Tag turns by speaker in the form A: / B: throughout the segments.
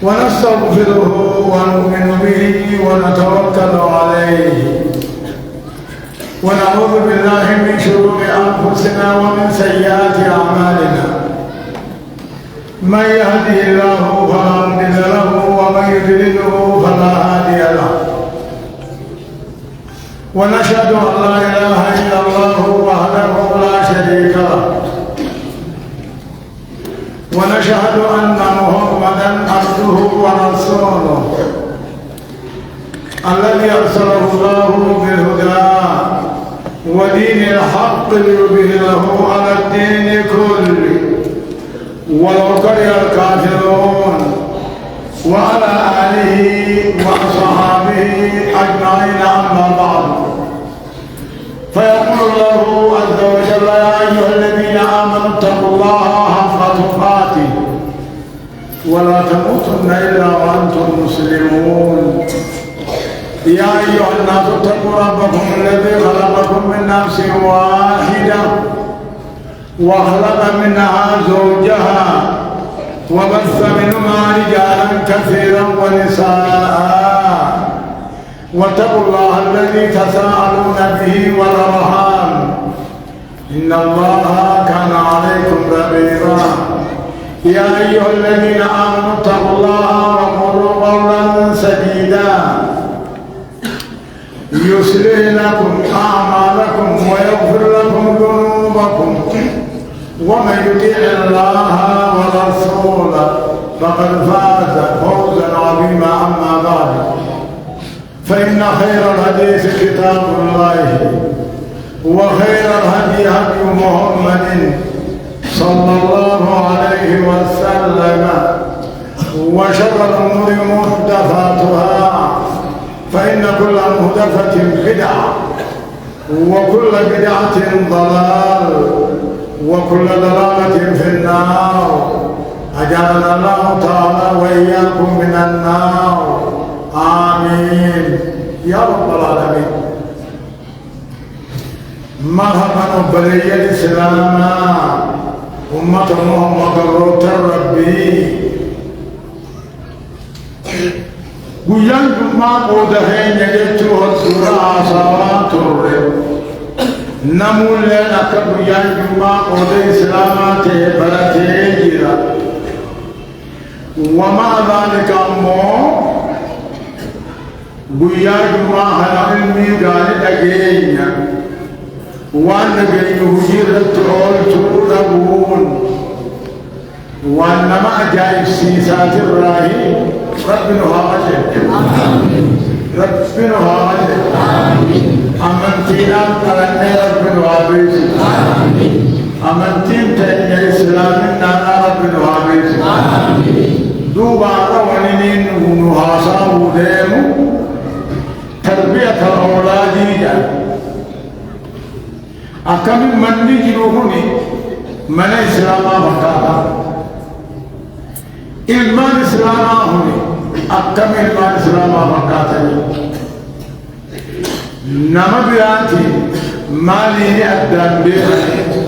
A: ونستغفره ونؤمن به ونتوكل عليه ونعوذ بالله من شرور أنفسنا ومن سيئات أعمالنا من يهده الله فلا مضل له ومن يضلله فلا هادي له ونشهد أن لا إله إلا الله وحده لا شريك له ونشهد أن محمدا عبده ورسوله الذي أرسله الله بالهدى ودين الحق ليظهره على الدين كله ولو كره الكافرون وعلى آله وأصحابه أجمعين أما بعد فيقول الله عز وجل يا أيها الذين آمنوا اتقوا الله حق تقاته ولا تموتن إلا وأنتم مسلمون يا أيها الناس اتقوا ربكم الذي خلقكم من نفس واحدة وخلق منها زوجها وبث منهما رجالا كثيرا ونساء واتقوا الله الذي تساءلون به والأرحام إن الله كان عليكم رقيبا يا أيها الذين آمنوا اتقوا الله وقولوا قولا سديدا يصلح لكم أعمالكم ويغفر لكم ذنوبكم ومن يطع الله ورسوله فقد فاز فوزا عظيما أما بعد فإن خير الحديث كتاب الله وخير الهدي هدي محمد صلى الله عليه وسلم وشر الأمور محدثاتها فإن كل محدثة بدعة وكل بدعة ضلال وكل ضلالة في النار أجعلنا الله تعالى وإياكم من النار آمين يا رب العالمين. مرحبا بلي الإسلام أمة محمد روت ربي guyyaan jummaa qoodaheenya jechuun suuraa asawaa turre namulleen akka guyyaan jummaa qooda islaamaa ta'e baratee jira wamaa dhaalika ammoo guyyaa jummaa kana ilmii gaarii dhageenya waan dhageenyu hojii irratti oolchuu dhabuun waan nama ajaa'ibsiisaatirraahi ربنا هاجر ربنا هاجر أمنتينا قرننا ربنا هاجر أمنتين تاني إسلامنا ربنا هاجر دوبارا ونين ونهاسا وديم تربية الأولاد أكمل من نجروهني من إسلاما فكاتا إلمان إسلاما هني أكم إلمان إسلاما فكاتني نما بياتي مالي أدان بياتي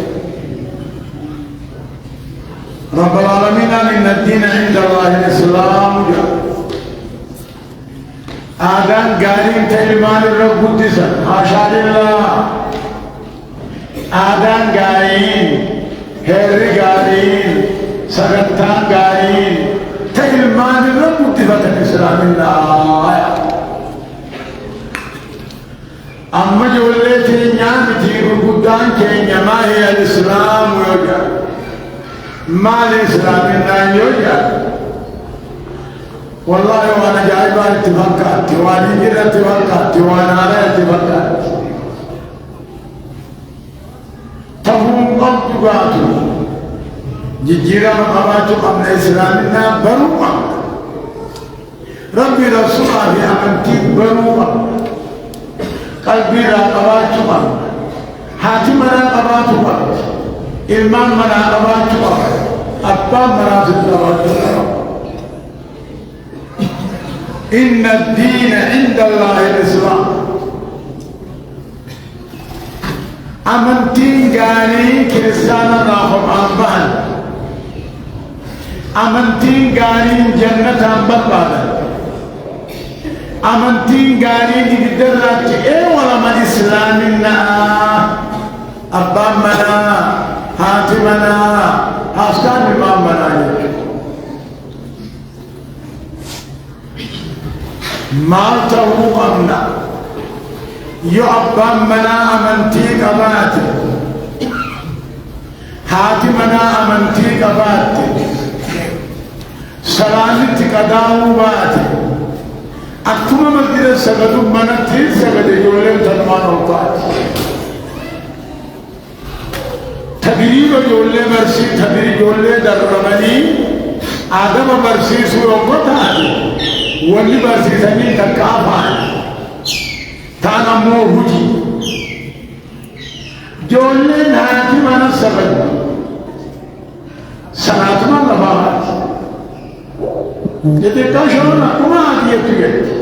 A: رب العالمين إن الدين عند الله الإسلام آدان قارين تإلمان الرب قدسا حاشا لله آدان قارين هيري قارين سغتان قارين تإلمان الرب قدسا الإسلام الله أما جولتي نعمتي قدان كينيا ما هي الإسلام يوجد ما الإسلام لا يوجد والله وانا جايبا اتفاقات وانا جير اتفاقات وانا على اتفاقات تهم قبضاتو جيجيرا مقاماتو قبل إسلامنا بروما ربي رسوله في أمنتي بروما قلبي راقباتو حاتمنا قباتو إلمان منا قباتو أبا مراتب قباتو إن الدين عند الله الإسلام أمنتين قاني كريستانا راهم أمبان أمنتين قاني جنة أمبان بربادا أمنتين قارين بالدرجة إيه ولا ما إسلامنا أبامنا هاتمنا أسكان إمامنا مالته أمنا يعبامنا أمنتي قبات هاتمنا أمنتي قبات سلامتي قداو بات أكتما مسجد سجدوا منتي سجد يولم تنمان وقات تدريب يولي مرسي تدريب يولي درمني آدم مرسي سورة واللي مرسي سنين تكافان تانا موهوجي يولي نهاتي من السبب سناتنا نباهات يتكا شونا كما آدي يتكت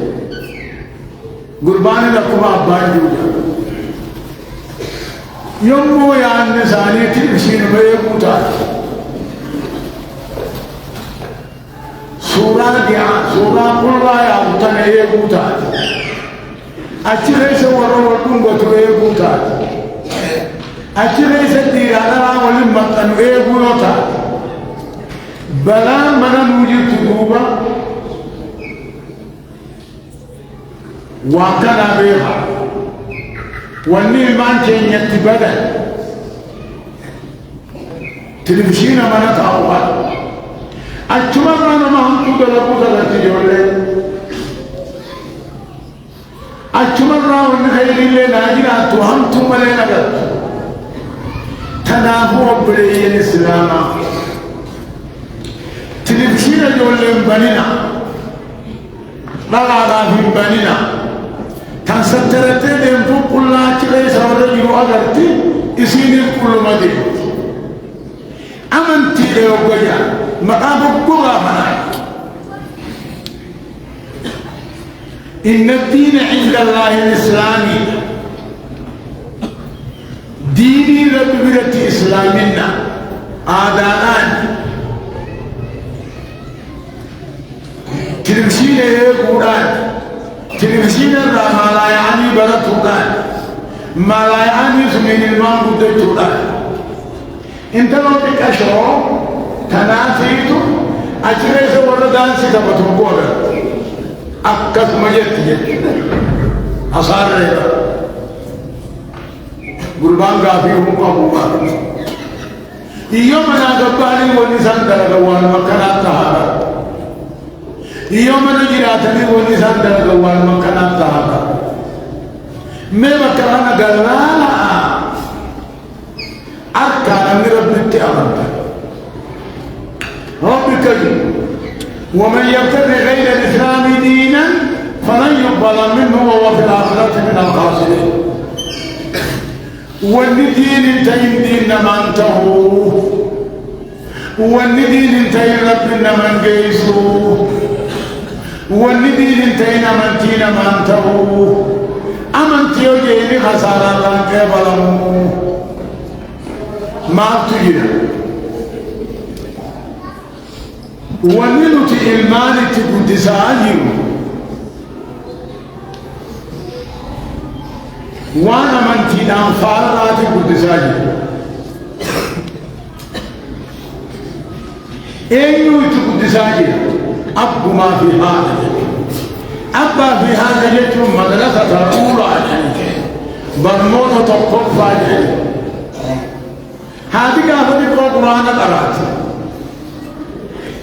A: قرباني لكما أبان جوجا يومو يان نساني تلسين بيقوتا سورة ديا سورة قرى يابتن يقوتا أچرے سے ورودن گوتوے گوتا أچرے سے دیرانا ولي مطن گوتا بلا من نوجد تدوبا وكان بها والنيمان كان يتبدل تلفشين من تعوض أتمنى ما هم تدلقوا تجولي أتمنى أن خير الله ناجنا تهم تملنا قد تنافوا بري الإسلام تلفشين جولي بنينا لا في بنينا تنسطرتين ينفو كلها كلها سورة يو أغرتي إسيني كل مدين أمنتي إيو قيا مقابل قرى مناي إن الدين عند الله الإسلامي ديني ربيرة إسلامنا آدانان تلمسين يقولان تلمسين ما لا يعني برتوكان ما لا يعني سمين الماء بدتوكان انت لو تكشرو تناسيتو أجريس وردان سيتبتو قولا أكس مجد أصار ريبا قربان قافيهم قبوبا يومنا قبالي ونسان درقوان مكانات تهارا يومنا جراتني ونسان درقوان مكانات تهارا मैं बकराना गल्लाला أركان من رب التأمل رب الكريم ومن يبتغي غير الإسلام دينا فلن يقبل منه وهو في الآخرة من الخاسرين والدين انتهي دين ما انتهوا والدين انتهي رب من قيسوا والدين انتهي من تين ما انتهوا أمنتي وجيني خسارة رانك بلمو ما تجينا ونلت إلماني تقود ساجر وانا منتي نانفال راتي قد ساجر اينو تقود ساجر أبو ما في هذا أبا في هذا يجب مدرسة الأولى برموت تقفى هذه قافة القرآن قرأت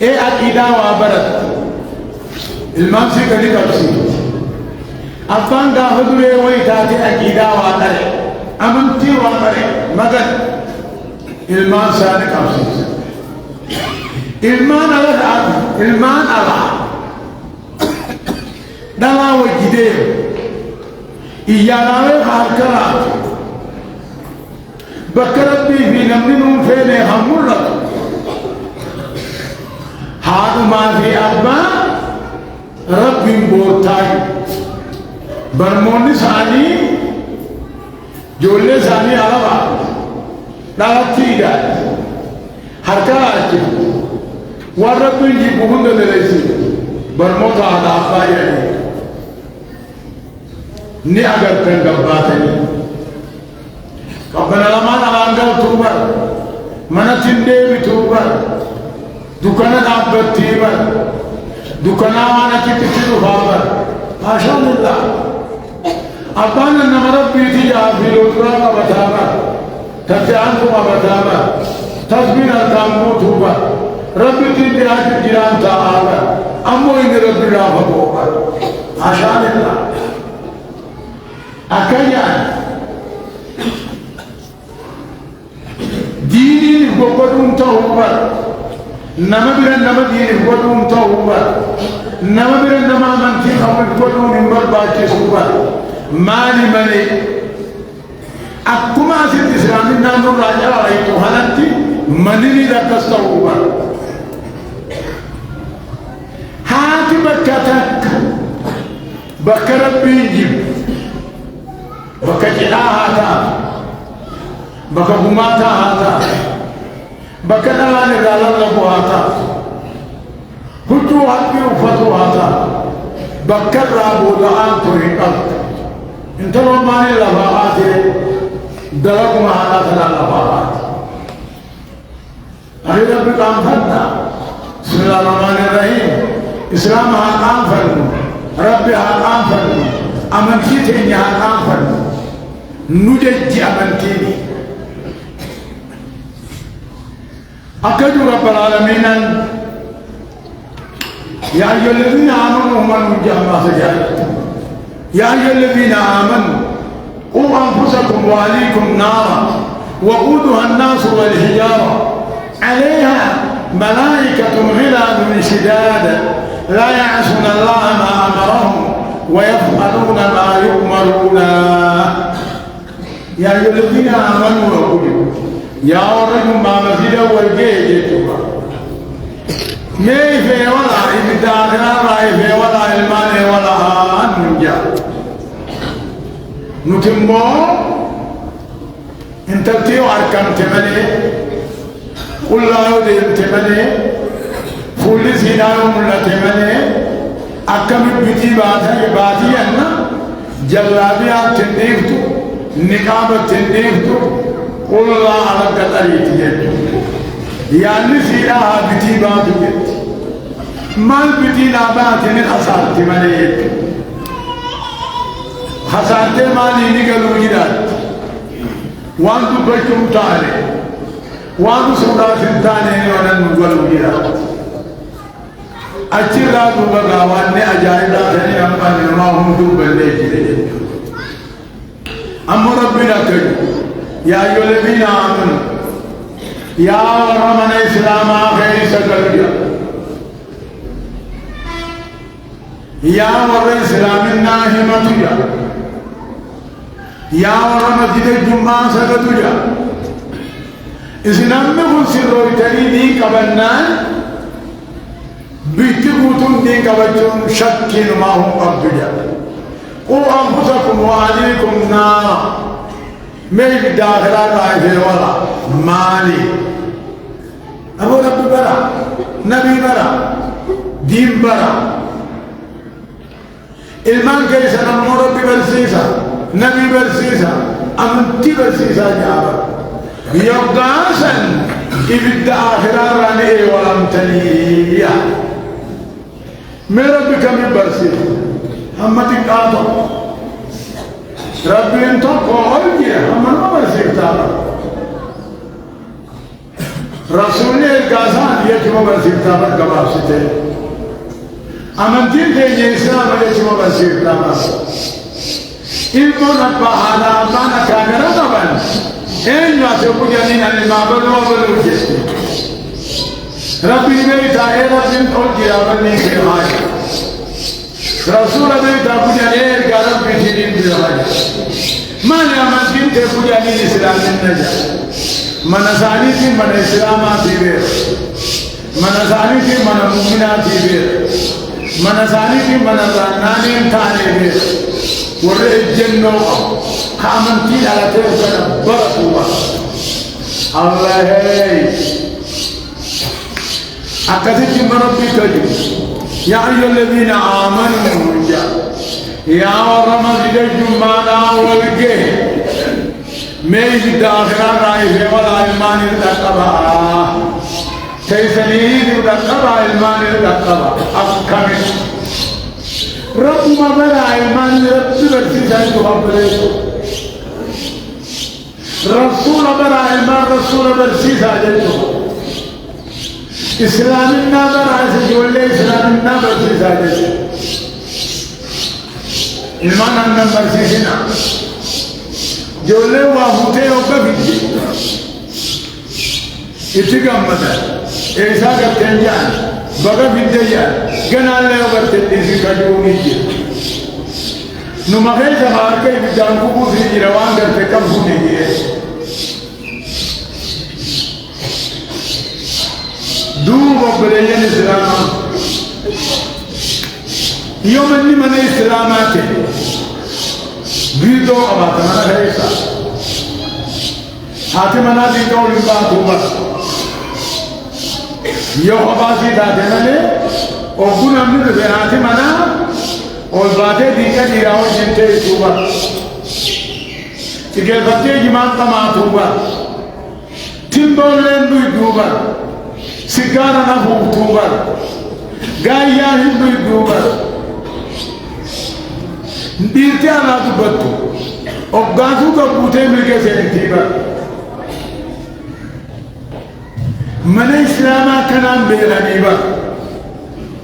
A: إيه أكيدا وابرت المامسي قدي قبسي أبان قافة ليه ويتاتي أكيدا وابرت أمنتي وابرت مدد المان ساني قبسي المان على دلا وجدي إيانا وخاركرات بكرت في نمنهم فين همرت هذا ما في أبا رب بورتاي برموني ساني جولة ساني على لا تيجا هركرات ورب يجيبون دلائل برموت على أخايا ni agar kan gabbatani kabbana lama alangal tuba mana tinde bi tuba dukana dabbat tiba dukana mana kititu baba mashallah abana namarabbi ti afilu turaka bataba tajantu bataba tasbih al-tamu tuba rabbi ti ajid jiran ta'ala ammo in rabbi rafaqa mashallah akanya dini gogodum tawba nama dini gogodum tawba nama manti khamul gogodum nimbar baake suba mali mali akuma sit islamin namu raja aitu halatti manini dakastawba hati bakatak bakarabbi jib بكتلا هذا بكبوماتا هذا بكتلا نقالا لبو هذا هجو هاتي وفتو هذا بكتلا بودعان طريقا انتظر ماني لباقات دلق معنا تلا لباقات أهل ربك أنفرنا بسم الله الرحمن الرحيم إسلام هات أنفرنا ربي هات أنفرنا أمنتيني هات أنفرنا نجد أمنتيني أكد رب العالمين يا أيها الذين آمنوا من جمع سجادة يا أيها الذين آمنوا قوا أنفسكم وأهليكم نارا وقودها الناس والحجارة عليها ملائكة غلاظ شداد لا يعصون الله ما أمرهم ويفعلون ما يؤمرون يا أيها الذين آمنوا وقولوا يا رجل ما مزيد والجيج مي في ولا إبداعنا رأي في ولا المال ولا أنجا نتمو انت تيو أركان تمني قل لا يودي تمني فوليس هنا وملا تمني أكمل بيتي باتي أنا جلابيات تنديفتو نقابة تنديفتو قل الله على قدريتي يعني سيراها بيتي باتو بيت مال بيتي لابات من خسارتي مليك خسارتي مالي نقلوا جداد وانتو بشتم تالي وانتو سودا سنتاني ونن نقلوا جداد अच्छी रात होगा गावान ने अजायबा धनी अम्मा निर्मा हम तो बंदे जिले अम्मा रब्बी ना करो या योलेबी ना आमन या रमन इस्लाम आखिरी सकल या वर इस्लामी ना हिमतुया या वर मस्जिद जुम्मा सकतुया इस्लाम में वो सिरोई तरी दी कबन्ना بيتبوتون دين كبتون شكين ما هم أبدا قوا أنفسكم وأهليكم نارا ميك داخلا رايفي ولا مالي أبو رب برا نبي برا دين برا إلمان كيسا نمو ربي برسيسا نبي برسيسا أمنتي برسيسا جابا يبقاسا إبدا آخرا راني ولمتنيا मेरा भी कमी बरसी हम मत काटो रब्बी तो कॉल किया हम ना बरसी था रसूल ने गाज़ा ये क्यों बरसी था पर कबाब से थे अमंती थे ये इस्लाम ये क्यों बरसी था इल्मों न पहाड़ा माना कागरा ना बन इन वासे को जाने ना माबल माबल उठे रब्बी ने इताए रब्बी तो किया बनी के हाय रसूल ने ताकू जाने गारब पीछे दिन बिहार माने अमंती थे पुजारी इस्लाम ने जा मनसानी थी मन इस्लाम आती वे मनसानी थी मन मुमिना थी वे मनसानी थी मन नानी थाने वे वरे जन्नो अमंती आते हैं बरकुआ अल्लाह है अकदी की मरबी करी يا أيها الذين آمنوا يا ورمز الجمانا والجه ميز داخل رايفه ولا إيمان الأقبع تيسنيد الأقبع إيمان الأقبع أفكمش رب ما بلا إيمان رب برسيسان تقبله رسول بلا إيمان رسول برسيسان جلته إسلام النابر عز وجل إسلام النابر برسيسان إيمان النابر برسيسنا جولة وابوته وكفي إتقام مدى إيسا كتنجان بغا في الدجان قنا الله وبرتدسي كجوني جي نمخي سخار كي بجان كبوس جروان در تكم سوني جي دو وبريان إسلاما يوم اللي من إسلاماته بيدو أباتنا خيسا حاتمنا بيدو لبات عمر يو أباسي داتنا لي وقون أمني دي حاتمنا والباتي ديكا ديراو جنتي توبا تكيل فتي جمان تما توبا تنبول لندو توبا سكارا نفوق توبا غايا هندو توبا Dirti anak batu, obgasu ka putih mereka sentiba. Mana Islam akan bela niba.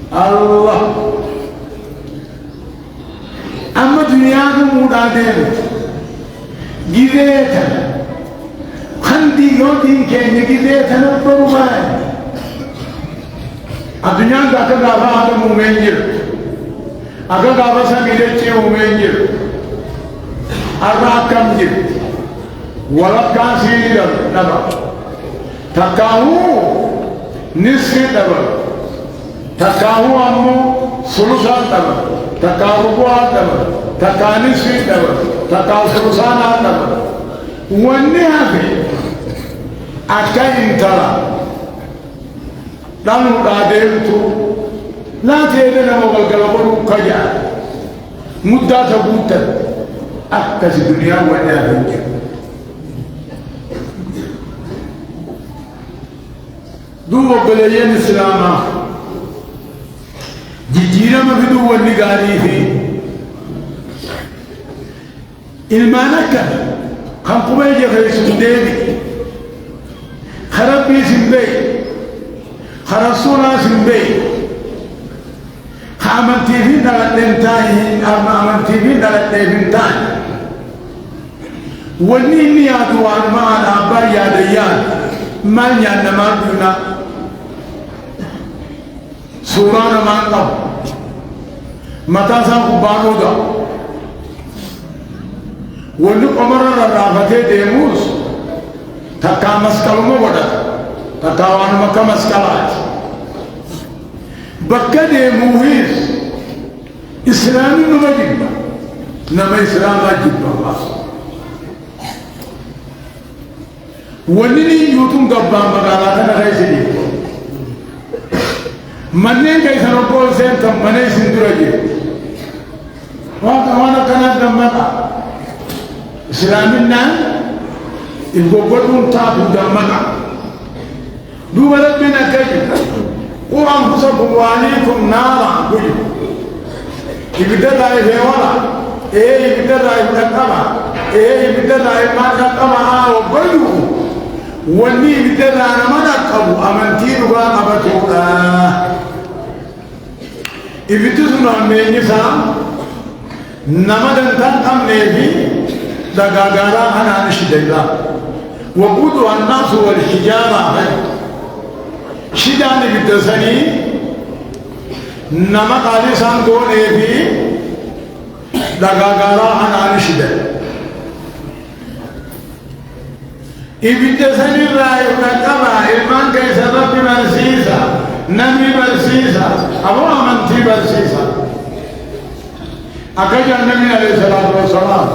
A: Allah. Amma dunia tu mudah deh. Gile than. Khandi lotin ke ni gile than berubah. Dunia tak ada apa mengenjil. Agak apa sah milih cewek menjir, agak kamjir, walau kasih dapat, tak tahu niscaya dapat, tak tahu amu solusan dapat, tak tahu buat dapat, tak tahu niscaya dapat, tak tahu solusan dapat. Wanita apa? Akan intala, lalu ada itu. لا تيدنا وغلقلوا قجا مدة تبوتا أحكس الدنيا ولا هنجا دو بليين السلامة جيجينا ما في دو النقاري في المانك خم قبيجة خيسون ديبي خربي سنبي خرسونا سنبي aman TV dalat lentai, aman TV dalat lentai. Wani ni aduan mana apa ya dayan, mana nama guna surah nama kau, mata sang baru dah. Wani kamera rafate demus, tak kamas kalau mau dah, tak kawan macam kalas. بكده موهيس إسلامي نما جبا نما إسلام جبا الله ونني يوتون قبا مقالاتنا غيسي مني كيسا نقول سينتا مني سندرجي وانا كانت دمتا إسلامي نان إلغوغوتون تابو دمتا دو بلدنا كيسا وأنفسكم وأهليكم نارا يبدأ يفعلا يبدأ يتكما يبدأ يتكما وبيو وني يبدأ نمنكم أمنتين وأبتولا يبدأ سنعمل نسام نمدن تنقم نبي دقاقارا أنا نشد الله وقودوا الناس والحجارة شجاني بالتسني نما قالي سانتوني في دغاغارا انا نشده بالتسني راي وكما ايمان كي سبب برسيسا نبي برسيسا ابو امنتي برسيسا اكجا النبي عليه الصلاه والسلام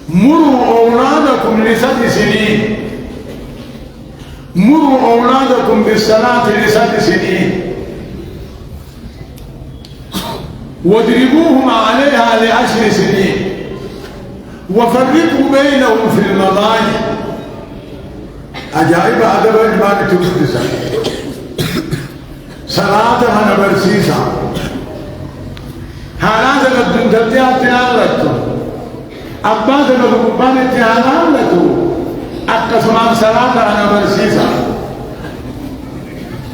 A: مروا اولادكم لسبع سنين مروا أولادكم بالصلاة ل7 سنين واضربوهم عليها ل10 سنين وفرقوا بينهم في المضاجع. أجائب أدب إجمال تبسطسا صلاة أنا برسيسا حالات قد دلتي أبتنان لتو أباد قد اتحالان لتو أقسمان صلاة أنا برسيسا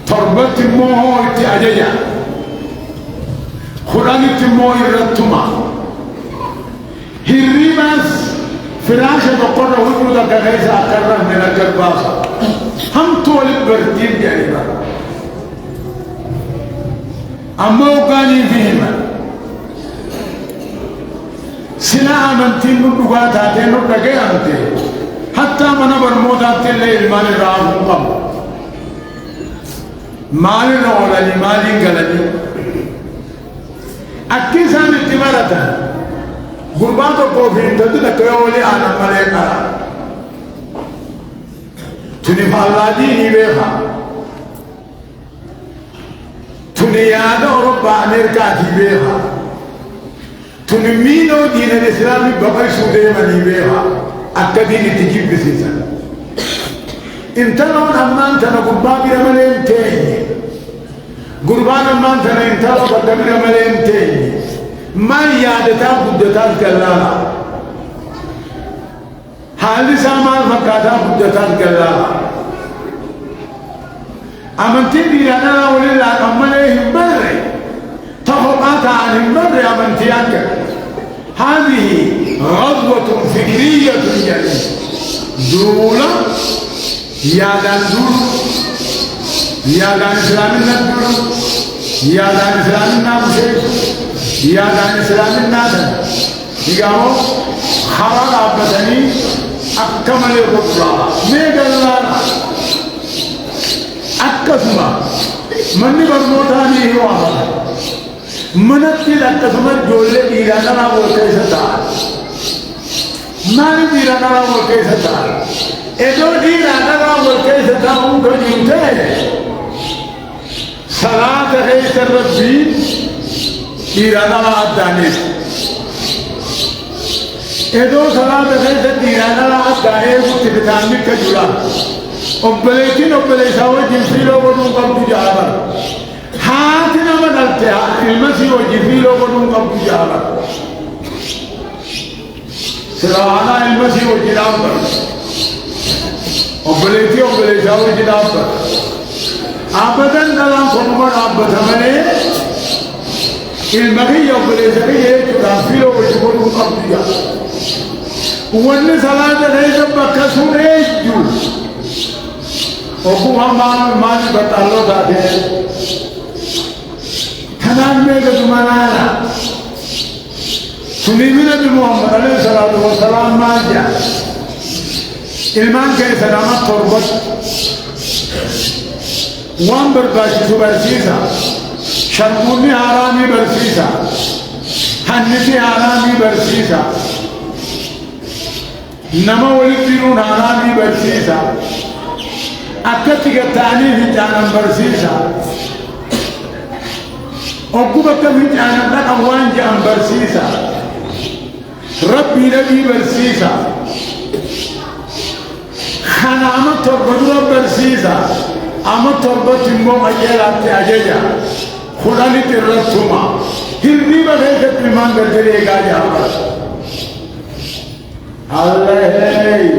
A: تربت موه اتأججا خرانت موه الرتما هرمس فراشة بقرة وجودة كغيسة أكرر من الجرباسة هم طولب برتين جانبا أما وقاني فيهما سنا أمنتين نبقات هاتين نبقى أمتين حتى من برمودات اللي المال راه قم مال نولا لمال قلبي أكيسان اتمارة غرباتو كوفين تدل كيولي أنا ملكا تني فالادي نبيها تني يادا ربا أمريكا نبيها تني مينو دين الإسلامي بقى سودة نبيها أكدين تجيب بسيسا انتلون أمان تنا غربا برمالين تاني غربان أمان تنا انتلون بدا برمالين تاني ما يادتا بدتا كلالا حال سامان فكاتا بدتا كلالا أمنتي ديانا ولله أمنيهم بري تخطات عنهم بري أمنتيانك هذه غزوة فكرية جديدة دولة يادان دولة يادان إسلامنا دولة يادان إسلامنا بشيء يادان إسلامنا دولة يقاموا خرال عبدني أكمل الرقرة ميقلنا أكسما مني برموتاني هو منتي أكسما جولة ديرانا والكيسة تعال ماني ديرانا والكيسة تعال إذا ديرانا والكيسة تعال كجنته صلاة غيث الربي ديرانا الدانيس إذا صلاة غيث ديرانا الدانيس تبتاني كجولا أبليتين أبليساوي جنسيلو ودون قبض جعبا حاتنا من التها المسيح وجنسيلو ودون قبض جعبا سرانا المسيح وجنابا أبليتين أبليساوي جنابا أبدا دلان كنمان أبدا مني المغي أبليساوي جنسيلو ودون قبض جعبا وأن صلاة غيث بكسور إيجو ओकुमा मान बतालो दादे खनान में जो तुम्हारा है सुनीबी नबी मोहम्मद अलैहिस्सलातु वस्सलाम माजिया इल्मान के सलामत तौबत वाम बर्दाश्त सुबरसीसा शर्मुनी आरामी बरसीसा हन्नती आरामी बरसीसा नमा वलिदिरून आरामी बरसीसा أكتك التعنيف جانا برسيسا أقوبك في جانا لك أوان جانا برسيسا ربي نبي برسيسا خانا أما تربطنا برسيسا أما تربط مو أجيلات أجيجا خلاني ترسوما هرني بغيرك تلمان برسيسا جانا الله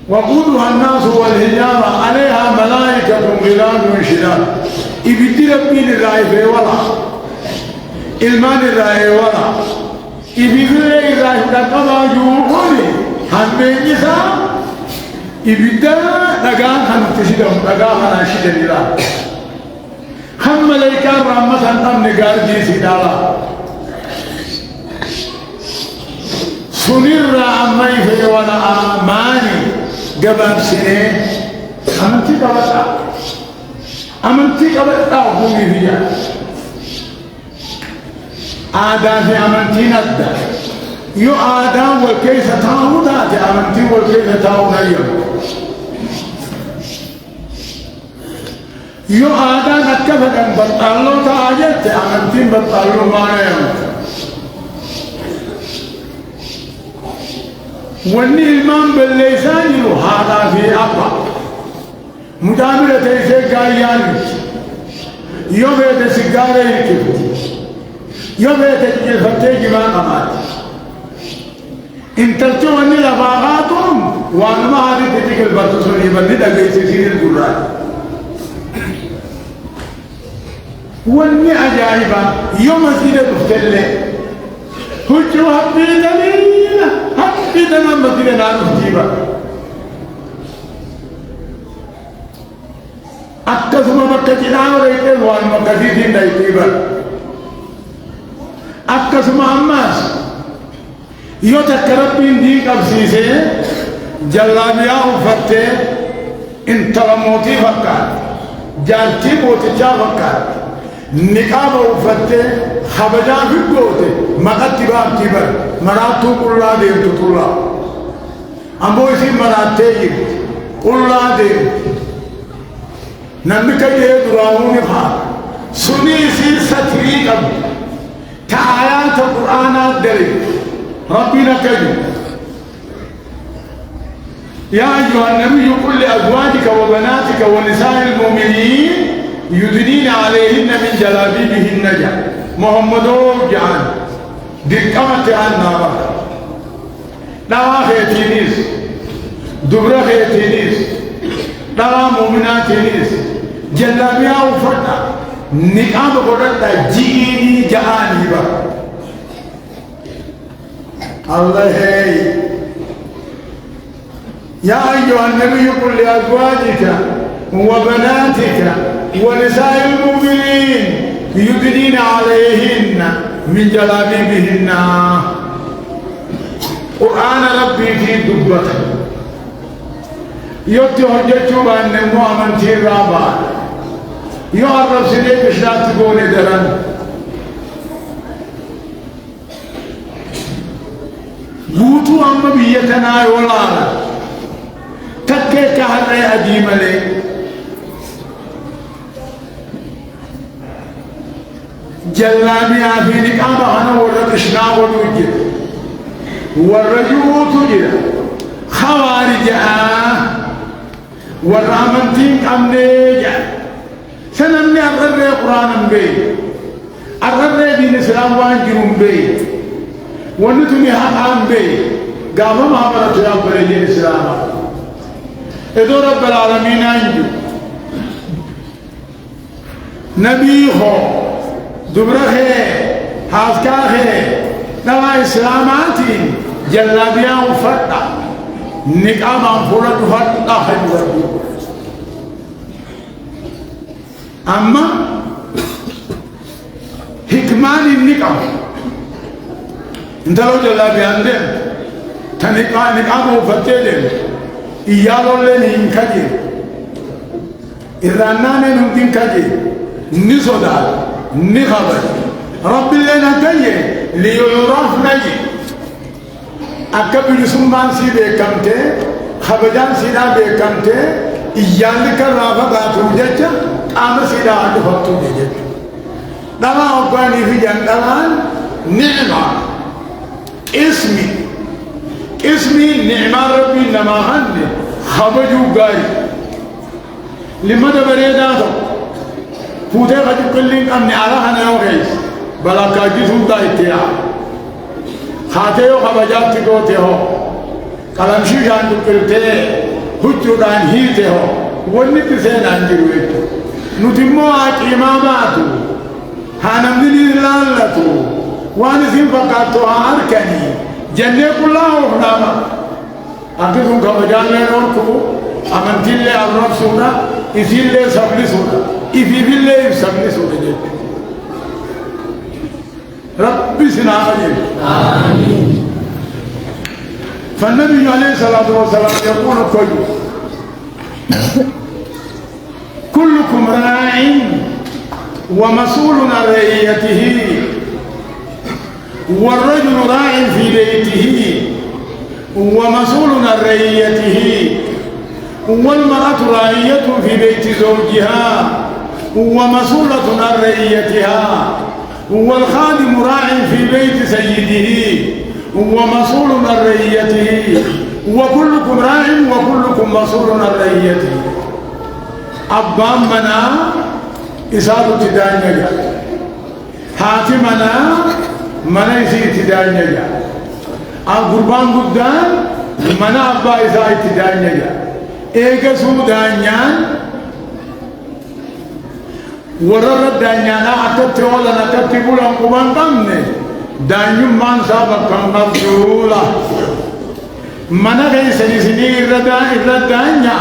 A: وقودها الناس والهجارة عليها ملائكة غلان شداد إبتي ربي الرأي في ولا إلمان الرأي ولا إبتي الرأي لكما جوهوني هنبينيسا إبتي نقان هنتشدهم نقان هنشد الله هم ملائكة رحمة أنهم نقار جيسي دالا سنر أمي في ولا آماني جبان سنين أمنتي قبلتا أبوي فيها آدم في أمنتي ندى يو آدم والكيس تاو ذات أمنتي والكيس تاو نيو يو آدان أكفت أن بطلوا تاجت أمنتين بطلوا ما نعمت واني المام بالليسان يلو هذا في أبا مجاملة تيسي قايان يوم يتسقال يكفت يوم يتجفتي جمان أمات إن تلتوا أني لباغاتهم وأنا ما هذه تتك البطسون يبني دقيت سيسير القرآن واني أجائبا يوم سيدة تفتلي هجو حبي دليل حبي دمان مدينة نانو جيبا أكثم مكة جناو ريكي وان مكة دين دايتيبا أكثم أماس يو تكربين دي قبسيسي جلابيا وفتة انترموتي فكار جالتي موتجا فكار نقاب وفتة خبجا في قوتي مقتبا كبر مراتو قلا ديمتو قلا أمبو اسي مراتي قلا ديم نمك يدراوني خار سني سي ستري قبل تعالات القرآن الدري ربنا كريم يا أيها النبي قل لأزواجك وبناتك ونساء المؤمنين يدنين عليهن من جلابيبهن محمد جعان دقمت عن نابا دوا خيتينيس دبر خيتينيس دوا مؤمناتينيس جلابيا وفرنا نقام قدرت جيني جعاني با الله هي يا أيها النبي قل لأزواجك وبناتك ونساء المؤمنين يدنين عليهن من جلابيبهن قرآن ربي في دبته يوتي حجتشو بأن المؤمن في الرابع يعرف سنين بشلاك تقولي درن بوتو أما بيتنا يولانا تكيك هرأي أجيم لي جلاني في نقابة أنا ورد إشناء ونوجد والرجوع تجد خوارج والرامنتين أمنيج سنمني أغرر قرآن بي أغرر دين إسلام وانجرون بي ونتني حقام بي قابل محمد رب دين إسلام إذو رب العالمين أنجو نبي هو دبره حاسكاه نوا إسلاماتي جلابيا وفتح نقام أنفرد فتح حجوه أما حكمان النقام انت لو جلابيا عندهم نقام وفتح لهم إيالو لن ينكجي إرانان نمكن كجي نصدال نخبر رب لنا كجي ليعرف نجي أكبر سمان سي بكمته خبجان سيدا بكمته إيالك الرافة باتو ججا قام سيدا عند فتو ججا دما أباني في جندمان نعمة اسمي نعمة ربي نما هند خبجو غاي لماذا بريداتو فوتي خجب كلين أمني على هنو غيس بلا كاجي سودا اتيا خاتيو خبجات تقوتيو قلمشي جان تقلتي هجو دان هيتيو ونك سين انجرويتو نتمو آج إماماتو هانمدني لالتو وانسين فقاتو هاركني جنة كلها وفناما أكثر كمجان لنوركو أمنتين لي أبراب سودا إذين لي سبلي سودا إذين لي سبلي سودا ربي سنعمل آمين فالنبي عليه الصلاة والسلام يقول كلكم راع ومسؤول عن رعيته والرجل راع في بيته ومسؤول عن رعيته والمرأة راعية في بيت زوجها ومسؤولة عن رعيتها، والخادم راع في بيت سيده ومسؤول عن رعيته، وكلكم راع وكلكم مسؤول عن رعيته. أبام منا إسالة تدانيا، حاتمنا منا إسي تدانيا، القربان قدان منا أبا إساء تدانيا. إيجا سودانيا ورر دانيانا أتت ولا نتت بولا قبان قمني دانيم من سابق مرجولا منا غيسني سني إردانيا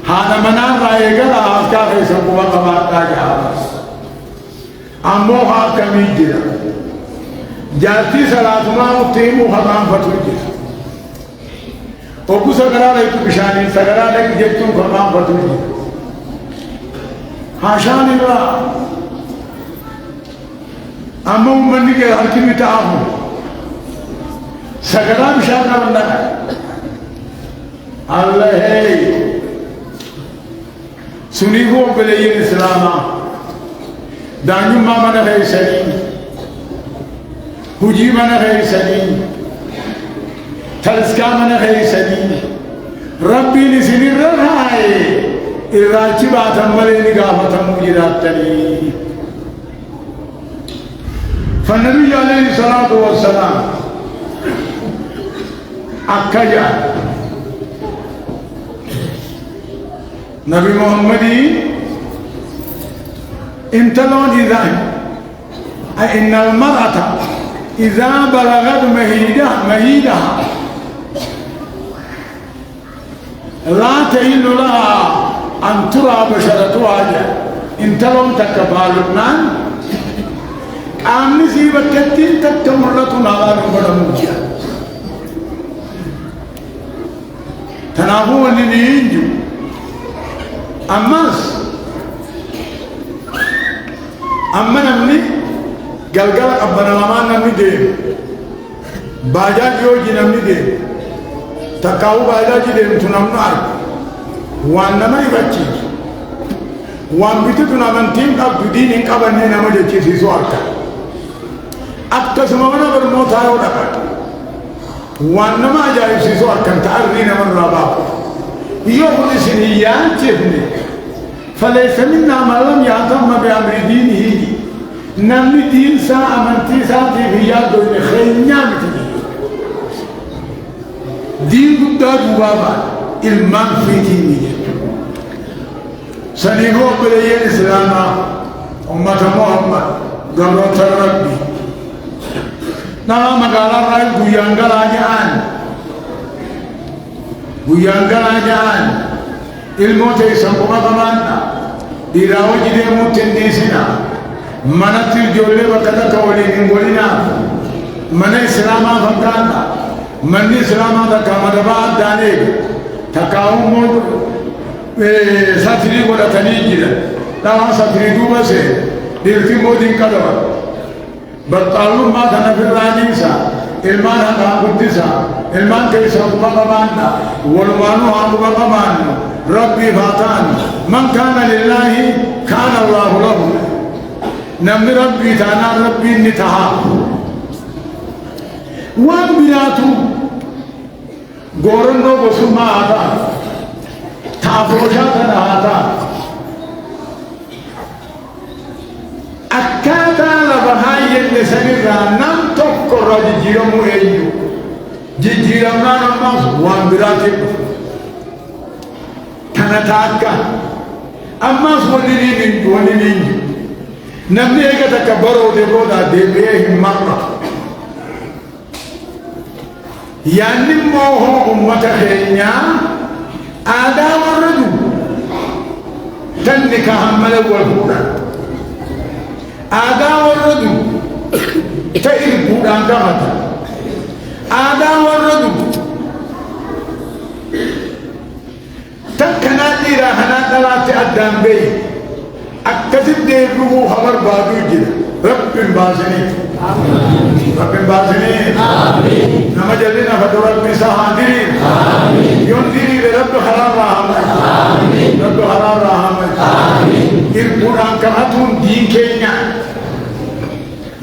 A: هذا منا رايقا أفكار غيسنقوا قبات راجع أموها كميجرا جاتي سلاتنا وتيمو خطان فتوجه وكو سغرا لك بشاني سغرا لك جتو خطان فتوجه حاشان الله. أما من کے حکیم تعاون سغرا بشانا بندہ اللہ ہے سنی کو بلئی اسلاما دانیو ماما نہ ہے سلیم حجی من غير سليم تلسكا من غير سليم ربي نسني الرهاي الراجبات ملي نقافة مجرات تلي. فالنبي عليه الصلاة والسلام أكجا نبي محمد انتلون إذا إن المرأة إذا بلغت مهيدها لا تحل لها أن ترى بشرتها انتلون تكبالنا قام نسيبة كتين تكتمرتنا على نبرا تنافو اللي أما نمني قلقل أبنا لمان نمني ديم باجاج يوجي نمني ديم تقاو باجاج ديم تنمنا عرب وان نما يبتشي وان بيتو تنمن تيم قب دين إنك أبنى نما جيشي سيسو أكتا أكتا سمامنا برموت هايو دقات وان نما جايب سيسو أكتا تعرضي نمن راباب يوم سنيان تبني فليس منا من لم يهتم بأمر دينه نمني دين سا أمنتي ساتي في يادو خينيا متني دين قد بابا إلمان في دينه سنيقو بلي الإسلام أمة محمد قبرت ربي نعم مقالا رأي بيانغلا جان الموت يسمى كمان ديراو جدي موت تنديسنا منات الجولة وكذا كولين قولنا من الإسلام فكرنا من الإسلام ذا كمدبات دانيك تكاوم موت ساتري ولا تنيجيلا لا ساتري دوبا سه ديرتي مودين كذا بطالو ما كان في الرانيسا إلمان هذا قدسا إلمان كيسا كمان والمانو هذا كمان ربي فاتان من كان لله كان الله له نم ربي تانا ربي نتها وان بناتو غورنو بسما هذا تافوشا تنا هذا أكاتا لبهاي النسميرا نم تكر جيرمو أيو جيرمنا نماس وان براتب تنتاكا أماس ولنين نمني إيكا تكبرو دبودا دبيه مرة يعني موهو أمتا خينيا آدا وردو تنكا همال والفورا آدا وردو تئر بودان كمتا آدا وردو تكنا ديرا هنا دلات أدام بي أكتسب ديبو خبر بادو جدا رب بازني رب بازني نما جلنا فتو رب سهادرين ينذري رب حرام رحمة رب حرام رحمة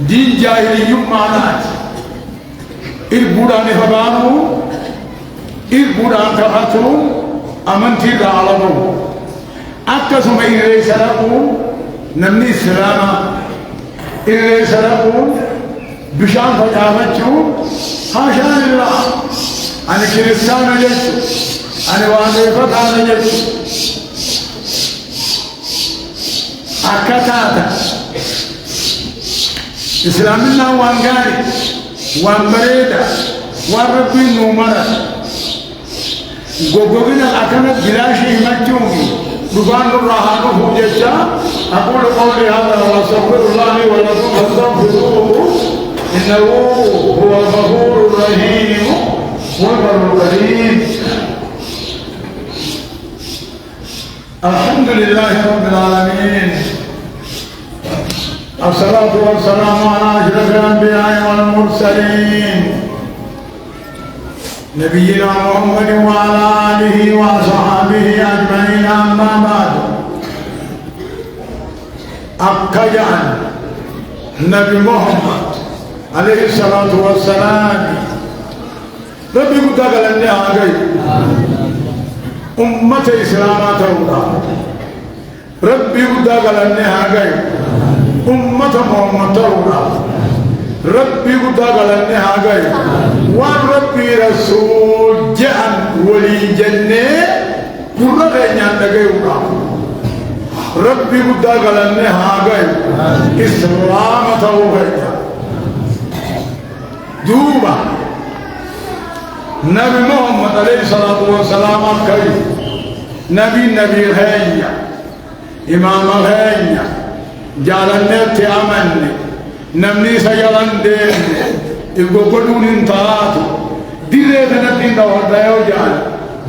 A: دين جاهلي معنات إربودان فبانو إربودان تحتو أمنتي رعلمو أكسم إلي سرقو نمني السلامة إلي سرقو بشان فجافتشو حاشا لله أنا كريستان جيتشو أنا واني فتان جيتشو أكتاتا إسلامنا وانغاري وانبريدا وانربي نومرا غوغوغنا أكنا بلاشي مجومي دبان الرحانه جيتشا أقول قولي هذا وأستغفر الله ولكم فاستغفروه إنه هو الغفور الرحيم والبر الكريم. الحمد لله رب العالمين، الصلاة والسلام على أشرف الأنبياء والمرسلين نبينا محمد وعلى آله وصحبه أجمعين. أما بعد، أكجعل نبي محمد عليه الصلاة والسلام ربي قد قال لنا آغاي أمة إسلامات الله، ربي قد قال لنا آغاي أمة محمد الله، ربي قد قال لنا آغاي وربي رسول جهن ولي جنة كل غيان دغاي ربي قد قال لنا آغاي إسلامات الله دوبا نبي محمد عليه الصلاة والسلام كريم نبي الهيئة إمام الهيئة جالني تيامني نمني سيالن دين إبقودون انتهاتو ديري تنتين دور دايو جال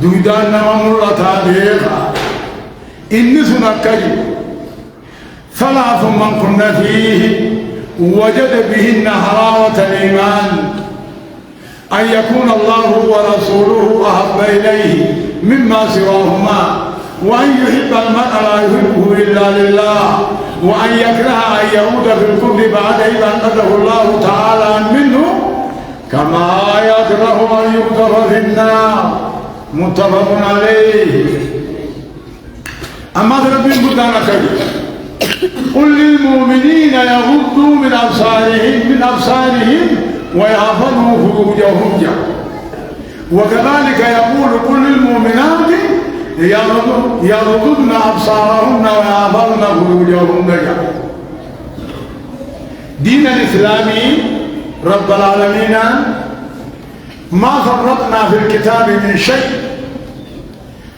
A: دويدان نمام الله تابيخا إني سنكي ثلاث من كنا فيه وجد بهن حلاوة الإيمان: أن يكون الله ورسوله أحب إليه مما سواهما، وأن يحب المرء لا يحبه إلا لله، وأن يكره أن يعود في الكفر بعد إذ أنقذه الله تعالى منه، كما يكره أن يقذف في النار. متفق عليه. أما ربي قدامك قل للمؤمنين يغضوا من أبصارهم ويحفظوا فروجهم. وكذلك يقول قل للمؤمنات يغضضن أبصارهن ويحفظن فروجهن. دين الإسلامي رب العالمين ما فرطنا في الكتاب من شيء.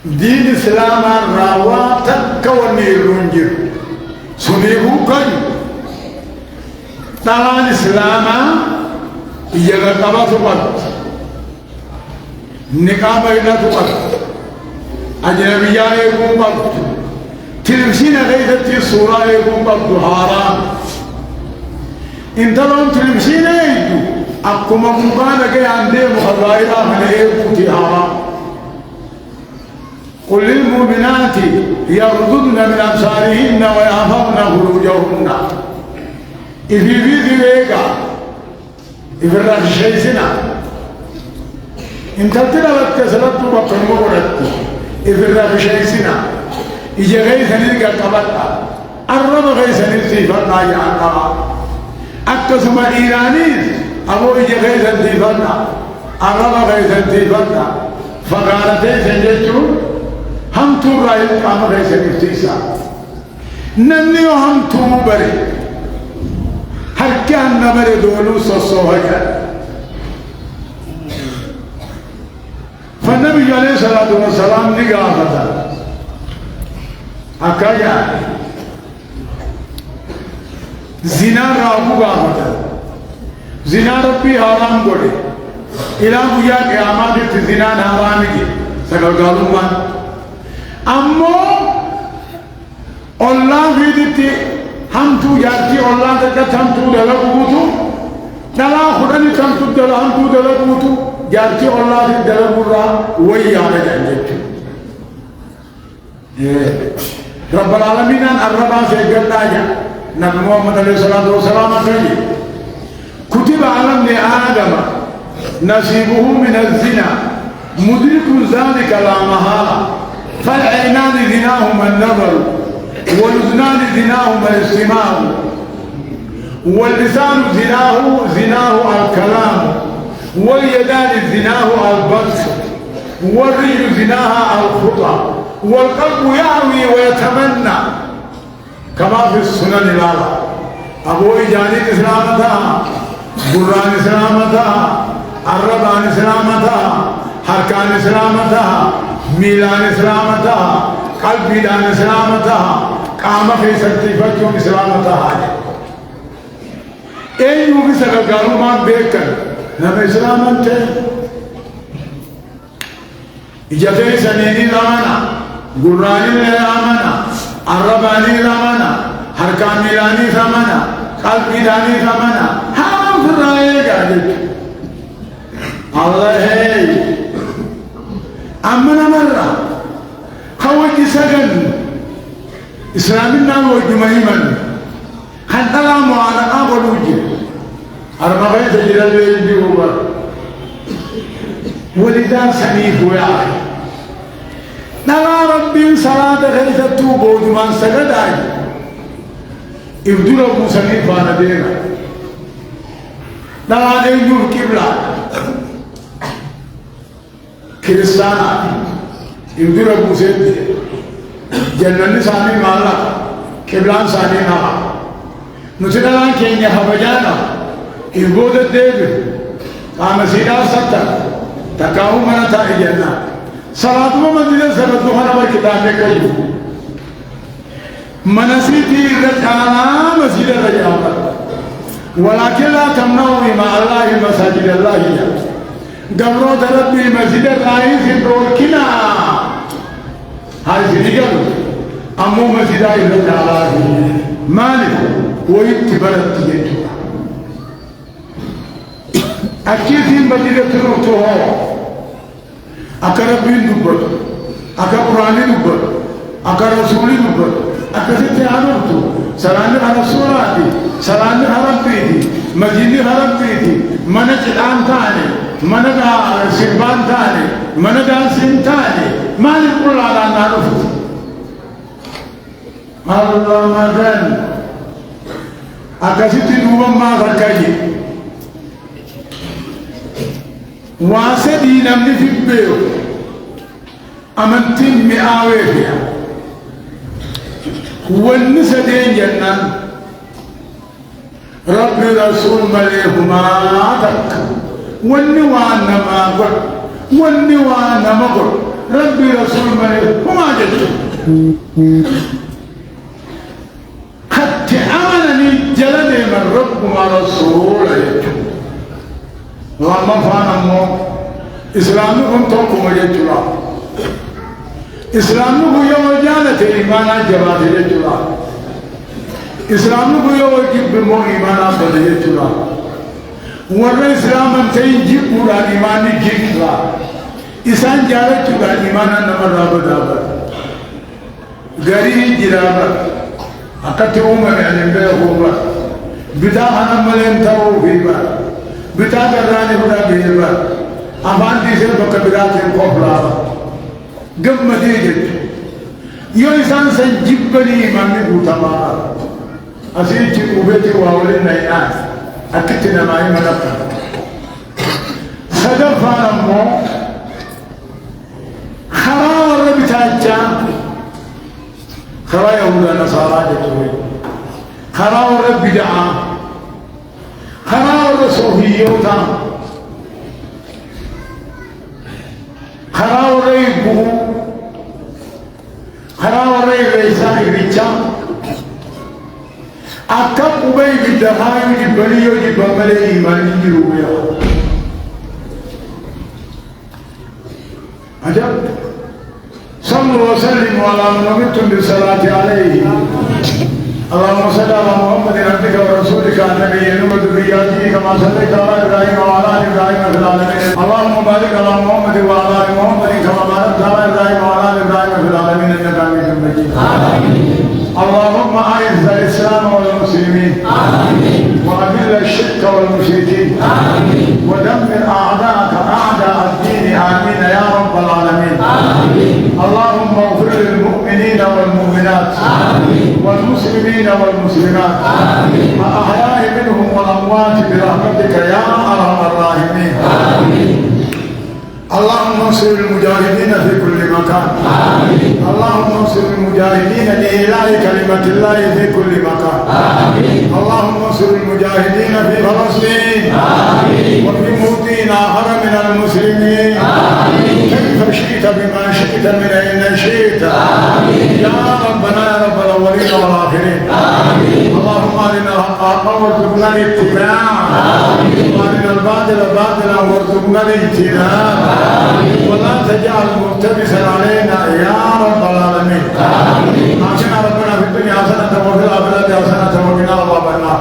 A: دين الإسلام راواتك ونيرونجر سنيبو كي طلال الإسلام يغطبات بط نقاب إلى بط أجنبيان يقوم بط تلمسين غيثة الصورة يقوم بط حرام. انت لهم تلمسين يجو أقوم مبانك عندي مخضائرة من يقوتي حرام. قل للمؤمنات يغضضن من أبصارهن ويحفظن فروجهن. إذا في ذلك إذا رشيسنا انت تلوت سلطت وقمورت إذا رشيسنا إذا غيثني قبطة الرب غيثني صفاتنا يعنى أكسم الإيرانيز أبو إذا غيثني صفاتنا الرب غيثني صفاتنا فقالتي سنجتو هم تو رايت كام غيثني صفاتنا نمني هم تو بري هر كان نبري دولو سوسوهجا. فالنبي عليه الصلاة والسلام نقافة أكايا زنا رابو قافة زنا ربي حرام قولي إلا بيا قيامات زنا حرام جي سكر قالوا من أمو الله في دتي हम तू याती अल्लाह तक हम तू दला बुतू दला खुदा ने हम तू दला हम तू दला बुतू याती अल्लाह ने दला बुरा वही आने जाएंगे. ये रब्बुल आलमीन अरबा से गंदा जा नबी मोहम्मद अलैहि सलातो वसलाम कही كتب على ابن آدم نصيبه من الزنا مدرك ذلك لا محالة فالعينان زناهما النظر والأذنان زناهما الاستماع واللسان زناه الكلام واليدان زناه البطش والرجل زناها الخطى والقلب يعوي ويتمنى كما في السنن الأربعة أبو إجاني إسلامتها بران إسلامتها الربان إسلامتها حركان إسلامتها ميلان إسلامتها قلبيدان إسلامتها قام في سرطيفتهم إسلامتها أين يوغي سكالو ما بيكر نما إسلامته إجابة سنيني رامنا قراني رامنا الرباني رامنا حركان ميلاني رامنا قلبيداني رامنا هم في الرأي قادت الله هي أمنا مرة خوجي سجن إسلامنا وجمعيما حتى لا معانقة ولوجه أرمغي تجد الليل بيوبر ولذا سنيف ويعي نرى ربي صلاة غيث التوبة وجمان سجد آي ابدو ربو سنيف وانا دينا نرى نيجو الكبلة كريستانا ابدو ربو سيد جنن ساني مالا كبلان ساني نها نسيدان كينيا حبجانا إبود الدب قام سيدا ستا تكاو منا تاجنا صلاة مدينة سبت دخنا بالكتاب كيو منسيتي رجعنا مسجد رجعنا ولكن لا تمنعوا مع الله مساجد الله قبروا ربي مسجد الله في دوركنا هاي سيديكم أمو مسجد الله مالك ويتبرت يجوا أكيد بديلة تروتوه أكربين دبر أكبراني دبر أكرسولي دبر أكسيت عرفتو سلامي على سوراتي سلامي هربتي مجيني هربتي من جدان ثاني من دا سبان ثاني من دا سين ثاني ما نقول على نعرف الله مدن أكسيت دوما ما فركاي واسدي نمني في بيو أمنتين مئاوية والنسدين جنان ربي رسول مليهما تك والنوان ما قل والنوان ما قل ربي رسول مليهما جد حتى أمنني جلدي من رب ورسول لما فانمو إسلامكم توقم يجلا إسلامكم يوم جانة إيمانا جبات يجلا إسلامكم يوم جب مو إيمانا بل يجلا ورى إسلاما تيجب ورى إيماني جيكلا إسان جارة جدا إيمانا نمر رابط رابط غريه جرابط أكتو من علم بيهوبا بدا أنا ملين تاو بيبا بتا دراني بدا بيبا أمان ديسل بكبرات القبلة قم مديجت يو إنسان سنجبني إمامي بوتما أسيجي أبيتي وأولين نينان أكتنا معي ملكا صدفا نمو خرا ورى بتاجا خرا يهودا نصارى جتوي خرا ورى بدعا خرا ورى صوفيوتا خرا ورى بو خرا ورى ريسا ريچا أكب أبي بدهاي جبريو جبامله إيمان جرويا عجب صلوا وسلموا على من أمرتم بالصلاة عليه اللهم صل على محمد عبدك ورسولك النبي وذريته كما صليت على إبراهيم وعلى آل إبراهيم في العالمين اللهم بارك على محمد وعلى آل محمد كما باركت على إبراهيم وعلى آل إبراهيم في العالمين إنك حميد مجيد اللهم أعز الإسلام والمسلمين وأذل الشرك الشرك والمشركين ودمر أعداءك أعداء الدين آمين يا رب العالمين. اللهم اغفر للمؤمنين والمؤمنات والمسلمين والمسلمات الأحياء منهم والأموات برحمتك يا أرحم الراحمين. اللهم انصر المجاهدين في كل مكان. اللهم انصر المجاهدين لإعلاء كلمة الله في كل مكان. اللهم انصر المجاهدين في فلسطين وفي موطن آخر من المسلمين كيف شئت بما شئت من أين شئت يا ربنا يا رب الأولين والآخرين. اللهم أرنا الحق وارزقنا الاتباع وأرنا الباطل باطلا وارزقنا الاجتناب ولا تجعل ملتبسا علينا يا رب العالمين. آمين. ربنا في الدنيا حسنة وفي الآخرة حسنة وقنا عذاب النار.